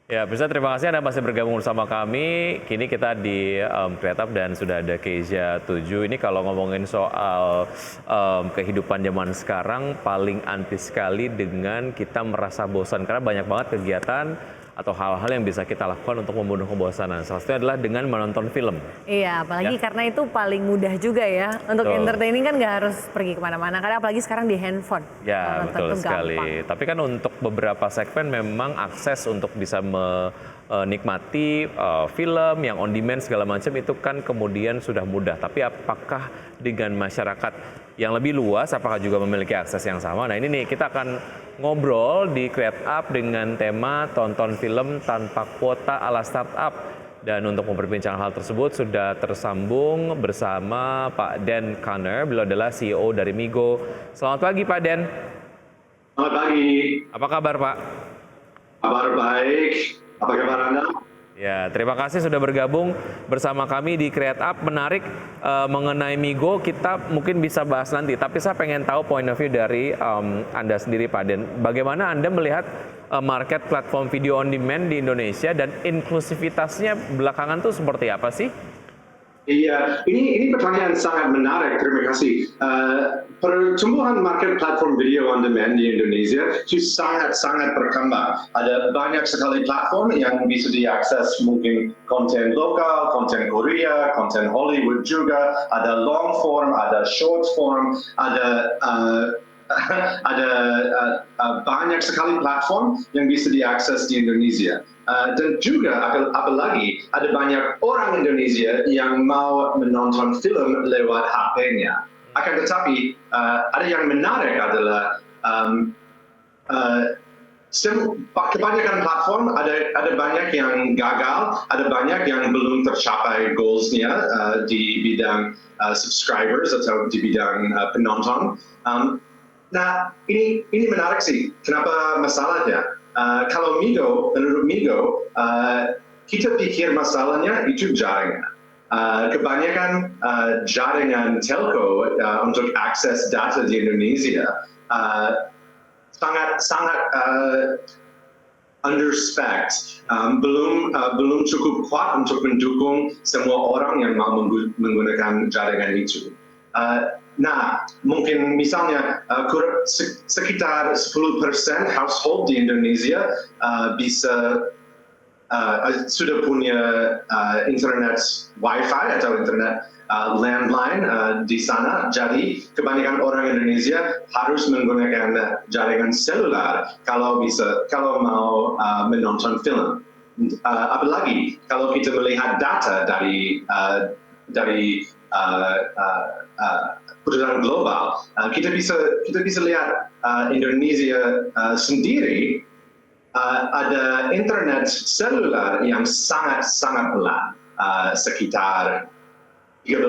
Ya, Pirsa, terima kasih Anda masih bergabung bersama kami. Kini kita di Creative dan sudah ada Kezia 7. Ini kalau ngomongin soal kehidupan zaman sekarang, paling anti sekali dengan kita merasa bosan. Karena banyak banget kegiatan atau hal-hal yang bisa kita lakukan untuk membunuh kebosanan. Salah satunya adalah dengan menonton film. Iya, apalagi Ya, karena itu paling mudah juga ya. Untuk betul. entertaining kan nggak harus pergi kemana-mana. Karena apalagi sekarang di handphone. Kalau Ya, nonton betul tuh gampang. sekali. Tapi kan untuk beberapa segmen memang akses untuk bisa menikmati film yang on demand segala macam itu kan kemudian sudah mudah. Tapi apakah dengan masyarakat yang lebih luas, apakah juga memiliki akses yang sama? Nah ini nih, kita akan ngobrol di Create Up dengan tema tonton film tanpa kuota ala startup. Dan untuk memperbincangkan hal tersebut sudah tersambung bersama Pak Dan Conner. Beliau adalah CEO dari Migo. Selamat pagi Pak Dan. Selamat pagi, Apa kabar Pak? kabar baik. Apa kabar Anda? Ya, terima kasih sudah bergabung bersama kami di Create Up. Menarik mengenai Migo, kita mungkin bisa bahas nanti. Tapi saya pengen tahu point of view dari Anda sendiri Pak Dan. Bagaimana Anda melihat market platform video on demand di Indonesia dan inklusivitasnya belakangan tuh seperti apa sih? Iya, ini pertanyaan sangat menarik. Terima kasih. Pertumbuhan market platform video on demand di Indonesia itu sangat berkembang. Ada banyak sekali platform yang bisa diakses, mungkin konten lokal, konten Korea, konten Hollywood juga. Ada long form, ada short form, ada banyak sekali platform yang bisa diakses di Indonesia. Dan juga apalagi ada banyak orang Indonesia yang mau menonton film lewat HP-nya. Akan tetapi ada yang menarik adalah kebanyakan platform ada banyak yang gagal, ada banyak yang belum tercapai goals-nya di bidang subscribers atau di bidang penonton. Nah, ini menarik sih. Kenapa masalahnya? Kalau menurut Migo, kita pikir masalahnya itu jaringan. Kebanyakan jaringan telco untuk akses data di Indonesia sangat underspec, belum cukup kuat untuk mendukung semua orang yang mau menggunakan jaringan itu. Nah, mungkin misalnya sekitar 10% household di Indonesia sudah punya internet Wi-Fi atau internet landline di sana. Jadi kebanyakan orang Indonesia harus menggunakan jaringan seluler kalau mau menonton film. Apalagi kalau kita melihat data dari perusahaan global, kita bisa lihat Indonesia sendiri ada internet seluler yang sangat pelan, sekitar 13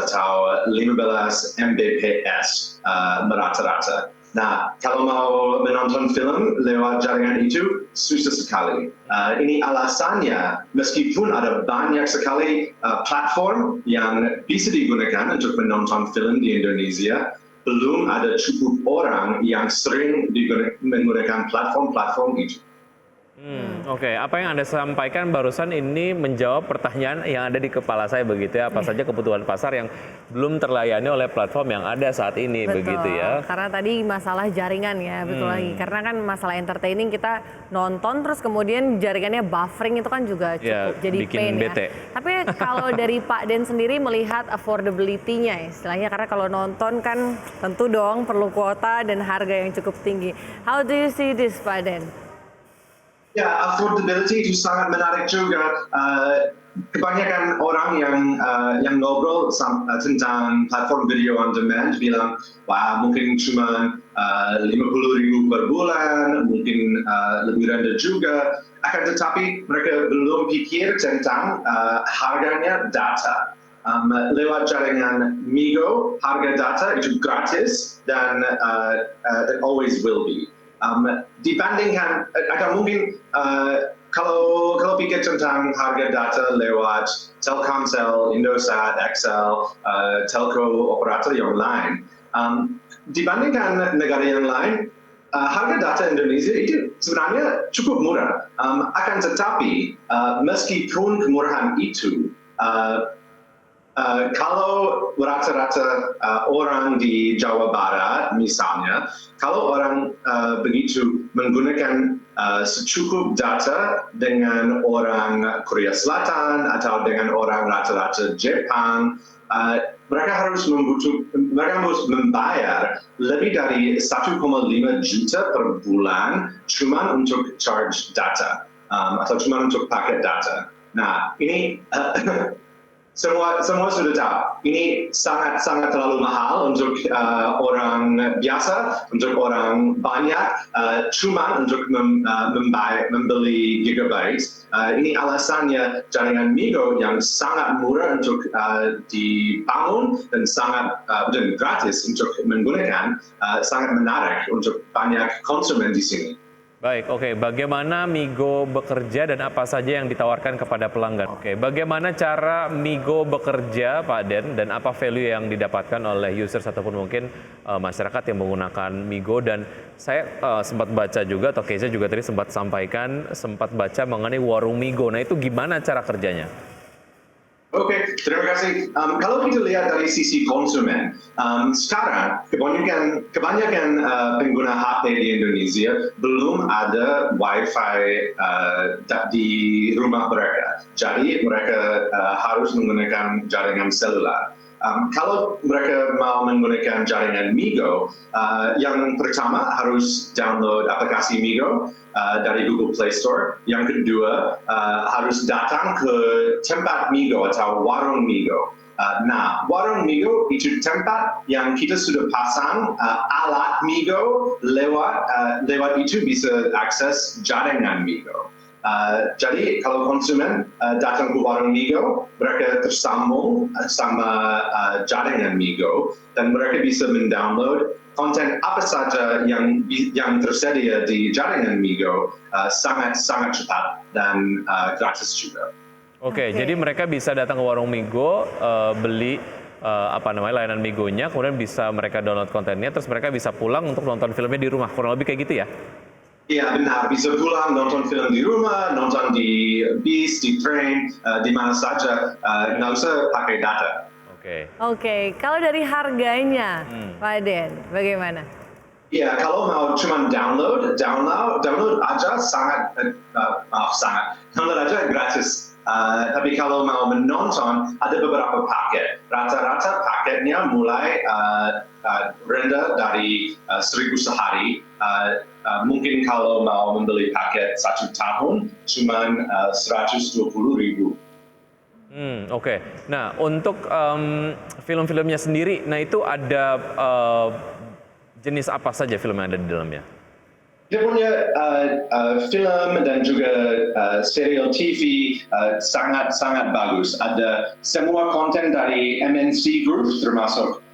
atau 15 Mbps merata-rata. Nah, kalau mau menonton film lewat jaringan itu susah sekali. Ini alasannya, meskipun ada banyak sekali platform yang bisa digunakan untuk menonton film di Indonesia, belum ada cukup orang yang sering menggunakan platform-platform itu. Oke, apa yang Anda sampaikan barusan ini menjawab pertanyaan yang ada di kepala saya begitu ya. Apa saja kebutuhan pasar yang belum terlayani oleh platform yang ada saat ini, Betul, begitu ya. karena tadi masalah jaringan ya, betul lagi. Karena kan masalah entertaining kita nonton terus kemudian jaringannya buffering itu kan juga Ya, cukup jadi bikin pain ya. bete. Tapi kalau dari Pak Den sendiri melihat affordability-nya istilahnya, karena kalau nonton kan tentu dong perlu kuota dan harga yang cukup tinggi. How do you see this, Pak Den? Ya, affordability itu sangat menarik juga. Kebanyakan orang yang ngobrol tentang platform video on demand bilang, wah mungkin cuma 50.000 per bulan, mungkin lebih rendah juga. Akan tetapi mereka belum pikir tentang harganya data. Lewat jaringan Migo, harga data itu gratis dan it always will be. Dibandingkan atau mungkin kalau pikir tentang harga data lewat Telkomsel, Indosat, XL, telco operator yang lain, dibandingkan negara yang lain, harga data Indonesia itu sebenarnya cukup murah. Akan tetapi meskipun kemurahan itu, kalau rata-rata orang di Jawa Barat misalnya, kalau orang begitu menggunakan secukup data dengan orang Korea Selatan atau dengan orang rata-rata Jepang, mereka harus membayar lebih dari 1,5 juta per bulan cuma untuk charge data atau cuma untuk paket data. Nah, ini semua sudah tahu. Ini sangat terlalu mahal untuk orang biasa, untuk orang banyak, cuma untuk membeli gigabyte. Ini alasannya jaringan Migo yang sangat murah untuk dibangun dan dan gratis untuk menggunakan, sangat menarik untuk banyak konsumen di sini. Baik, oke. Bagaimana Migo bekerja dan apa saja yang ditawarkan kepada pelanggan? Oke, bagaimana cara Migo bekerja, Pak Den, dan apa value yang didapatkan oleh users ataupun mungkin masyarakat yang menggunakan Migo? Dan saya sempat baca juga, atau Keza juga tadi sempat baca mengenai warung Migo. Nah, itu gimana cara kerjanya? Oke, terima kasih. Kalau kita lihat dari sisi konsumen, sekarang kebanyakan pengguna HP di Indonesia belum ada Wi-Fi di rumah mereka. Jadi mereka harus menggunakan jaringan seluler. Kalau mereka mau menggunakan jaringan Migo, yang pertama harus download aplikasi Migo dari Google Play Store. Yang kedua, harus datang ke tempat Migo atau warung Migo. Nah, warung Migo itu tempat yang kita sudah pasang alat Migo, lewat itu bisa akses jaringan Migo. Jadi kalau konsumen datang ke warung Migo, mereka tersambung sama jaringan Migo dan mereka bisa mendownload konten apa saja yang tersedia di jaringan Migo sangat cepat dan gratis juga. Oke, jadi mereka bisa datang ke warung Migo, beli layanan Migonya, kemudian bisa mereka download kontennya, terus mereka bisa pulang untuk nonton filmnya di rumah, kurang lebih kayak gitu ya? Iya benar, bisa pulang nonton film di rumah, nonton di bis, di train, di mana saja, nggak usah pakai data. Oke, kalau dari harganya, Pak Den, bagaimana? Iya, kalau mau cuma download aja download aja gratis. Tapi kalau mau menonton, ada beberapa paket. Rata-rata paketnya mulai rendah dari 1.000 sehari. Mungkin kalau mau membeli paket 1 tahun, cuma 120.000. Oke. Nah, untuk film-filmnya sendiri, nah itu ada jenis apa saja film yang ada di dalamnya? Dia punya film dan juga serial TV sangat bagus. Ada semua konten dari MNC Group, termasuk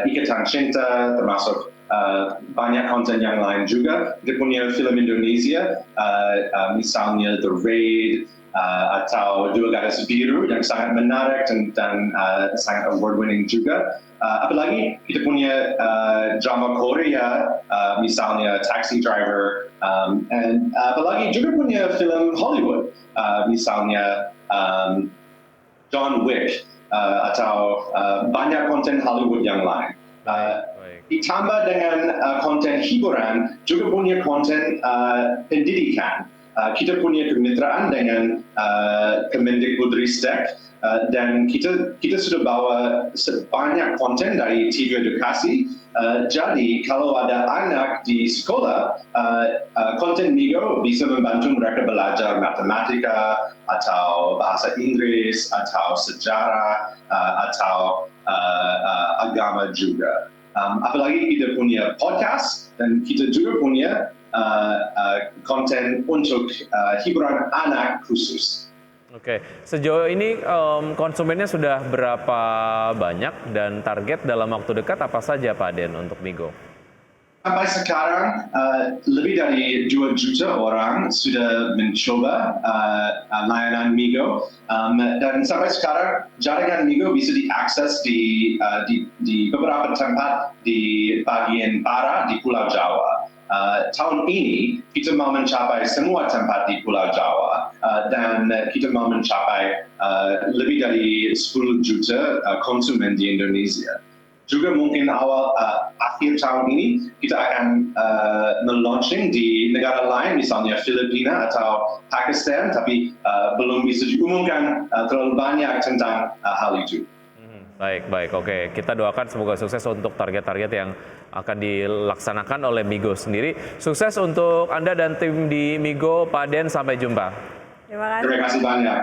Ikatan Cinta, termasuk banyak konten yang lain juga. Dia punya film Indonesia, misalnya The Raid, atau Dua Garis Biru yang sangat menarik dan sangat award-winning juga. Apalagi kita punya drama Korea, misalnya Taxi Driver, dan apalagi juga punya film Hollywood, misalnya John Wick, atau banyak konten Hollywood yang lain. Ditambah dengan konten hiburan, juga punya konten pendidikan. Kita punya kemitraan dengan Kemendikbudristek, dan kita sudah bawa sebanyak konten dari TV edukasi. Jadi kalau ada anak di sekolah, konten Migo bisa membantu mereka belajar matematika atau bahasa Inggris atau sejarah atau agama juga. Apalagi kita punya podcast dan kita juga punya konten untuk hiburan anak khusus. Oke, sejauh ini konsumennya sudah berapa banyak dan target dalam waktu dekat apa saja Pak Den untuk Migo? Sampai sekarang lebih dari 2 juta orang sudah mencoba layanan Migo, dan sampai sekarang jaringan Migo bisa diakses di beberapa tempat di bagian barat di Pulau Jawa. tahun ini kita mau mencapai semua tempat di Pulau Jawa dan kita mau mencapai lebih dari 10 juta konsumen di Indonesia. Juga mungkin akhir tahun ini kita akan melaunching di negara lain, misalnya Filipina atau Pakistan, tapi belum bisa diumumkan terlalu banyak tentang hal itu. Baik, oke. Kita doakan semoga sukses untuk target-target yang akan dilaksanakan oleh Migo sendiri. Sukses untuk Anda dan tim di Migo, Pak Den, sampai jumpa. Terima kasih banyak.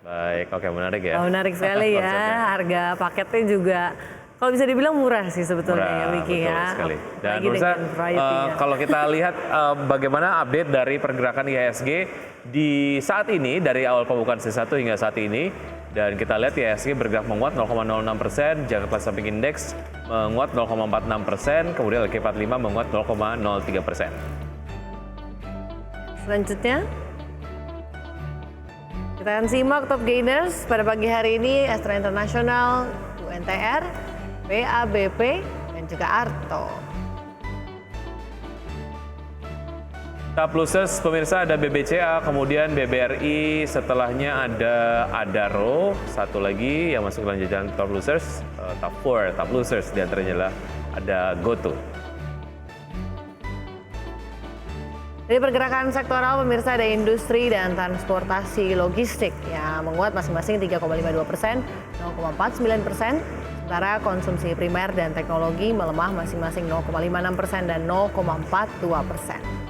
Baik, oke, menarik ya. Oh, menarik sekali ya, harga paketnya juga kalau bisa dibilang murah sih sebetulnya ya, Wiki betul ya. sekali. Dan Apalagi Nursa, dengan variety-nya. kalau kita lihat bagaimana update dari pergerakan IHSG di saat ini, dari awal pembukaan C1 hingga saat ini, dan kita lihat IHSG bergerak menguat 0,06%, Jakarta Samping Index menguat 0,46%, kemudian LQ45 menguat 0,03%. Selanjutnya, kita akan simak top gainers pada pagi hari ini, Astra International, UNTR, BABP, dan juga Arto. Top losers pemirsa ada BBCA, kemudian BBRI, setelahnya ada Adaro, satu lagi yang masuk dalam jajaran top losers, top losers diantaranya adalah ada GoTo. Dari pergerakan sektoral pemirsa ada industri dan transportasi logistik yang menguat masing-masing 3,52%, 0,49%, sementara konsumsi primer dan teknologi melemah masing-masing 0,56% dan 0,42%.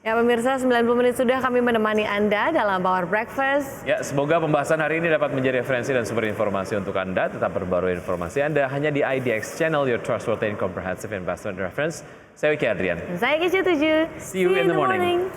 Ya pemirsa, 90 menit sudah kami menemani Anda dalam Power Breakfast. Ya, semoga pembahasan hari ini dapat menjadi referensi dan sumber informasi untuk Anda. Tetap perbarui informasi Anda hanya di IDX Channel, your trustworthy and comprehensive investment reference. Saya Wiki Adrian. Saya Kisha 7. See you in the morning.